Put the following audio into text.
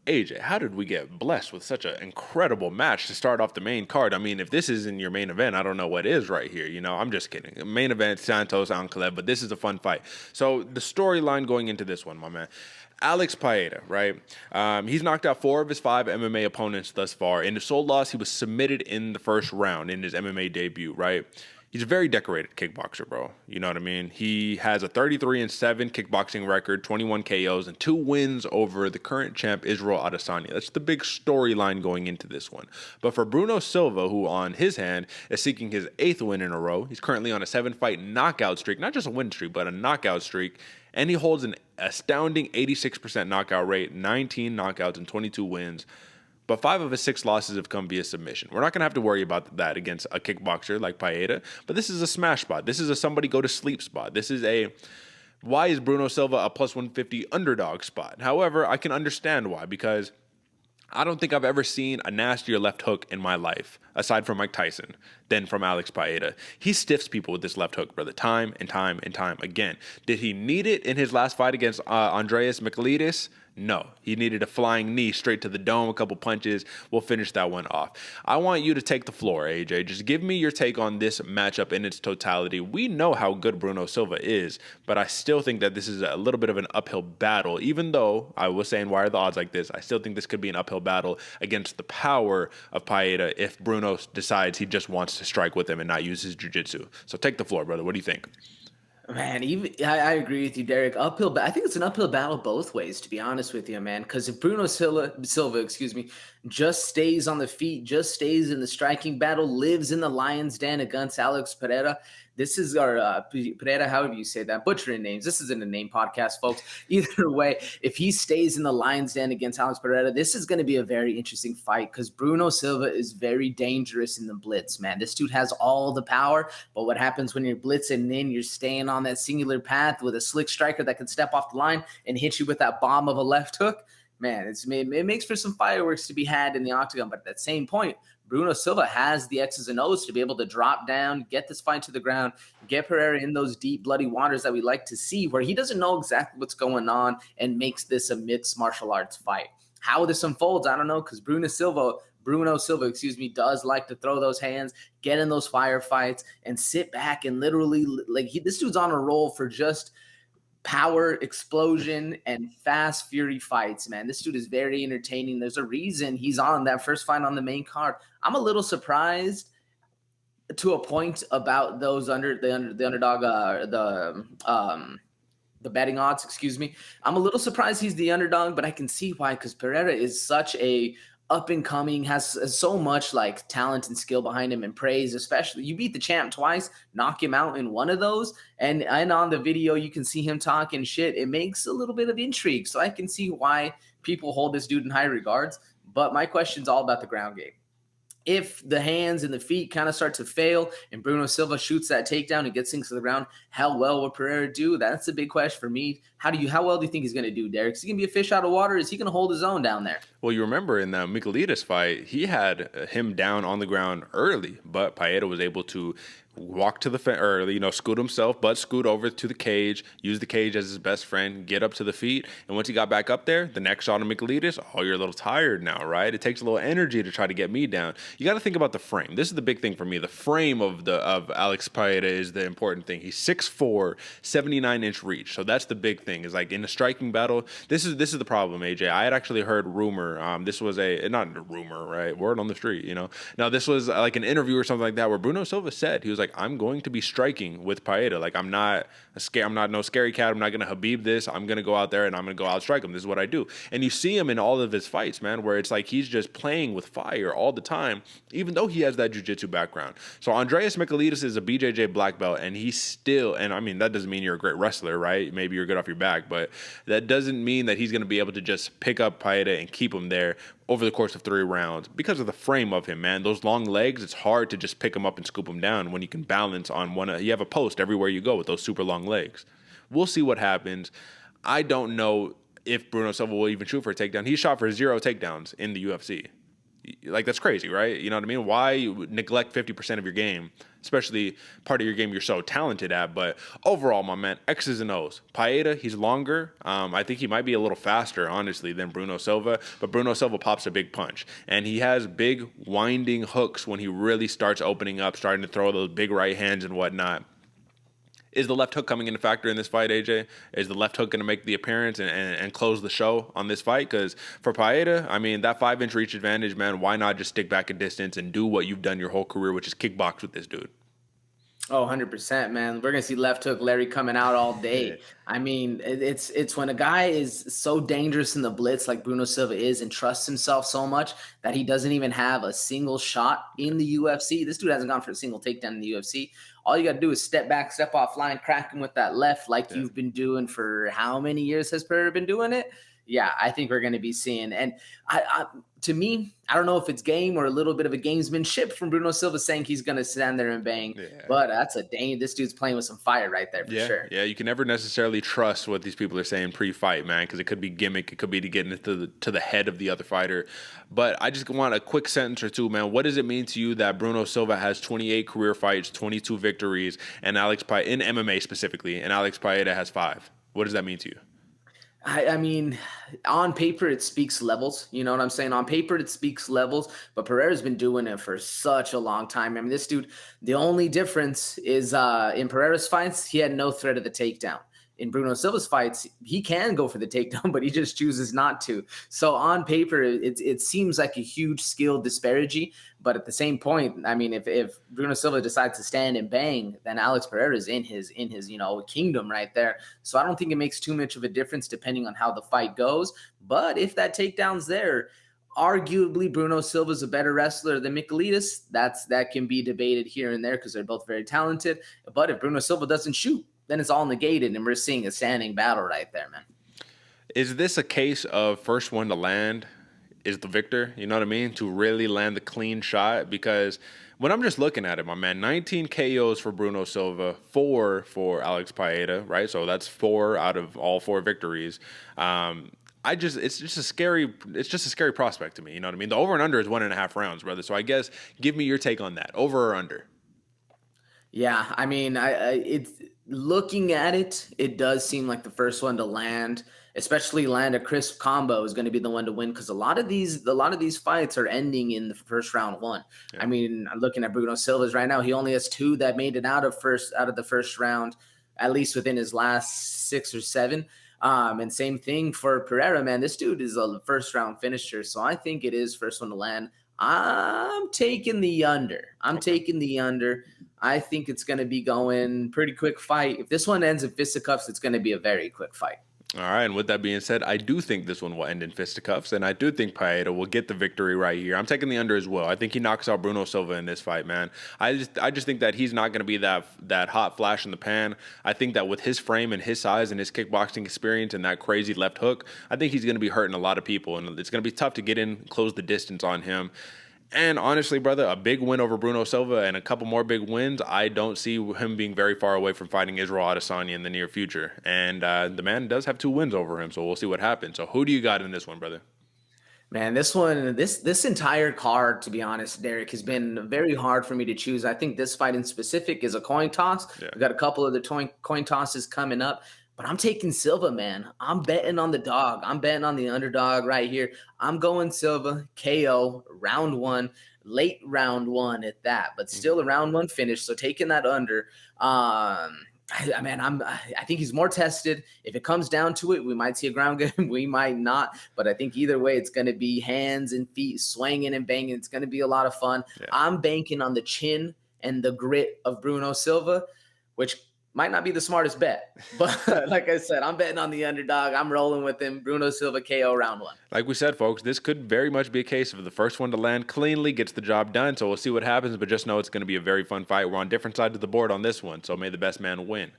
AJ, how did we get blessed with such an incredible match to start off the main card? I mean, if this isn't your main event, I don't know what is right here. I'm just kidding. Main event, Santos, Ankalev, but this is a fun fight. So the storyline going into this one, my man. Alex Pereira, right? He's knocked out 4 of his 5 MMA opponents thus far. In his sole loss, he was submitted in the first round in his MMA debut, right? He's a very decorated kickboxer, bro. You know what I mean? He has a 33-7 kickboxing record, 21 KOs, and 2 wins over the current champ, Israel Adesanya. That's the big storyline going into this one. But for Bruno Silva, who on his hand is seeking his 8th win in a row, he's currently on a 7-fight knockout streak, not just a win streak, but a knockout streak, and he holds an astounding 86% knockout rate, 19 knockouts and 22 wins. But 5 of his 6 losses have come via submission. We're not going to have to worry about that against a kickboxer like Pereira, but this is a smash spot. This is a somebody go to sleep spot. This is a why is Bruno Silva a plus 150 underdog spot? However, I can understand why, because I don't think I've ever seen a nastier left hook in my life, aside from Mike Tyson, than from Alex Pereira. He stiffs people with this left hook, brother, time and time and time again. Did he need it in his last fight against Andreas Michailidis? No, he needed a flying knee straight to the dome, a couple punches. We'll finish that one off. I want you to take the floor, AJ. Just give me your take on this matchup in its totality. We know how good Bruno Silva is, but I still think that this is a little bit of an uphill battle. Even though I was saying, why are the odds like this? I still think this could be an uphill battle against the power of Pereira if Bruno decides he just wants to strike with him and not use his jiu-jitsu. So take the floor, brother. What do you think? Man, I agree with you, Derek. I think it's an uphill battle both ways, to be honest with you, man. Because if Bruno Silva, just stays on the feet, just stays in the striking battle, lives in the lion's den against Alex Pereira. This is our Pereira, however you say that, butchering names. This isn't a name podcast, folks. Either way, if he stays in the lion's den against Alex Pereira, this is going to be a very interesting fight because Bruno Silva is very dangerous in the blitz, man. This dude has all the power, but what happens when you're blitzing and then you're staying on that singular path with a slick striker that can step off the line and hit you with that bomb of a left hook? Man, it makes for some fireworks to be had in the octagon, but at that same point, Bruno Silva has the X's and O's to be able to drop down, get this fight to the ground, get Pereira in those deep, bloody waters that we like to see, where he doesn't know exactly what's going on and makes this a mixed martial arts fight. How this unfolds, I don't know, because Bruno Silva, does like to throw those hands, get in those firefights, and sit back and literally, this dude's on a roll for just power, explosion, and fast fury fights, man. This dude is very entertaining. There's a reason he's on that first fight on the main card. I'm a little surprised to a point about those the underdog, the betting odds, I'm a little surprised he's the underdog, but I can see why, because Pereira is such a up and coming, has so much like talent and skill behind him and praise, especially you beat the champ twice, knock him out in one of those. And on the video, you can see him talking shit. It makes a little bit of intrigue. So I can see why people hold this dude in high regards. But my question's all about the ground game. If the hands and the feet kind of start to fail and Bruno Silva shoots that takedown and gets things to the ground, how well will Pereira do? That's a big question for me. How well do you think he's going to do, Derek? Is he going to be a fish out of water? Is he going to hold his own down there? Well, you remember in the Michailidis fight, he had him down on the ground early, but Pereira was able to walk to the scoot himself, but scoot over to the cage, use the cage as his best friend, get up to the feet, and once he got back up there, the next shot of Michailidis, you're a little tired now, right? It takes a little energy to try to get me down. You got to think about the frame. This is the big thing for me. The frame of Alex Pereira is the important thing. He's 6'4", 79-inch reach, so that's the big thing. Is like in a striking battle. This is the problem, AJ. I had actually heard rumor. This was not a rumor, right? Word on the street, Now this was like an interview or something like that where Bruno Silva said he was like, I'm going to be striking with Pereira. Like I'm not no scary cat. I'm not going to Habib this. I'm going to go out there and I'm going to go out strike him. This is what I do. And you see him in all of his fights, man, where it's like he's just playing with fire all the time, even though he has that jiu-jitsu background. So Andreas Michailidis is a BJJ black belt, and he's still, and I mean, that doesn't mean you're a great wrestler, right? Maybe you're good off your back, but that doesn't mean that he's going to be able to just pick up Pereira and keep him there over the course of 3 rounds because of the frame of him, man. Those long legs, it's hard to just pick him up and scoop him down when you can balance on one. You have a post everywhere you go with those super long legs. We'll see what happens. I don't know if Bruno Silva will even shoot for a takedown. He shot for 0 takedowns in the UFC. Like, that's crazy, right? You know what I mean? Why neglect 50% of your game, especially part of your game you're so talented at? But overall, my man, X's and O's. Paeta, he's longer. I think he might be a little faster, honestly, than Bruno Silva. But Bruno Silva pops a big punch. And he has big winding hooks when he really starts opening up, starting to throw those big right hands and whatnot. Is the left hook coming into factor in this fight, AJ? Is the left hook going to make the appearance and close the show on this fight? Because for Paeta, I mean, that 5-inch reach advantage, man, why not just stick back a distance and do what you've done your whole career, which is kickbox with this dude? Oh, 100%, man. We're gonna see left hook Larry coming out all day. I mean, it's when a guy is so dangerous in the blitz like Bruno Silva is and trusts himself so much that he doesn't even have a single shot in the UFC. This dude hasn't gone for a single takedown in the UFC. All you got to do is step back, step offline, crack him with that left like you've been doing for how many years has Pereira been doing it? Yeah, I think we're going to be seeing. And to me, I don't know if it's game or a little bit of a gamesmanship from Bruno Silva saying he's going to stand there and bang. Yeah. But that's a dang. This dude's playing with some fire right there for sure. Yeah, you can never necessarily trust what these people are saying pre-fight, man, because it could be gimmick. It could be to get into the head of the other fighter. But I just want a quick sentence or two, man. What does it mean to you that Bruno Silva has 28 career fights, 22 victories, and Alex Paeta, in MMA specifically, and Alex Paeta has 5? What does that mean to you? I mean, on paper, it speaks levels. You know what I'm saying? On paper, it speaks levels. But Pereira's been doing it for such a long time. I mean, this dude, the only difference is in Pereira's fights, he had no threat of the takedown. In Bruno Silva's fights, he can go for the takedown, but he just chooses not to. So on paper, it seems like a huge skill disparity. But at the same point, I mean, if Bruno Silva decides to stand and bang, then Alex Pereira is in his kingdom right there. So I don't think it makes too much of a difference depending on how the fight goes. But if that takedown's there, arguably Bruno Silva's a better wrestler than Michailidis. That can be debated here and there because they're both very talented. But if Bruno Silva doesn't shoot, then it's all negated, and we're seeing a standing battle right there, man. Is this a case of first one to land is the victor? You know what I mean? To really land the clean shot? Because when I'm just looking at it, my man, 19 KOs for Bruno Silva, 4 for Alex Paeta, right? So that's 4 out of all 4 victories. It's just a scary prospect to me. You know what I mean? The over and under is 1.5 rounds, brother. So I guess give me your take on that. Over or under? Yeah, I mean, it's looking at it, it does seem like the first one to land, especially land a crisp combo, is going to be the one to win because a lot of these fights are ending in the first round one. Yeah. I mean, I'm looking at Bruno Silva's right now. He only has 2 that made it out of the first round, at least within his last 6 or 7. And same thing for Pereira, man. This dude is a first round finisher, so I think it is first one to land. I'm taking the under. Taking the under. I think it's going to be going pretty quick fight. If this one ends in fisticuffs, it's going to be a very quick fight. All right, and with that being said, I do think this one will end in fisticuffs, and I do think Paeta will get the victory right here. I'm taking the under as well. I think he knocks out Bruno Silva in this fight, man. I just think that he's not going to be that hot flash in the pan. I think that with his frame and his size and his kickboxing experience and that crazy left hook, I think he's going to be hurting a lot of people, and it's going to be tough to get in, close the distance on him. And honestly, brother, a big win over Bruno Silva and a couple more big wins, I don't see him being very far away from fighting Israel Adesanya in the near future. And the man does have 2 wins over him, so we'll see what happens. So who do you got in this one, brother? Man, this entire card, to be honest, Derek, has been very hard for me to choose. I think this fight in specific is a coin toss. Yeah. We've got a couple of the coin tosses coming up. But I'm taking Silva, man. I'm betting on the dog. I'm betting on the underdog right here. I'm going Silva, KO, round 1, late round 1 at that, but still a round 1 finish. So taking that under. I think he's more tested. If it comes down to it, we might see a ground game. We might not. But I think either way, it's going to be hands and feet swinging and banging. It's going to be a lot of fun. Yeah. I'm banking on the chin and the grit of Bruno Silva, which might not be the smartest bet, but like I said, I'm betting on the underdog. I'm rolling with him. Bruno Silva KO round 1. Like we said, folks, this could very much be a case of the first one to land cleanly gets the job done. So we'll see what happens, but just know it's going to be a very fun fight. We're on different sides of the board on this one, so may the best man win.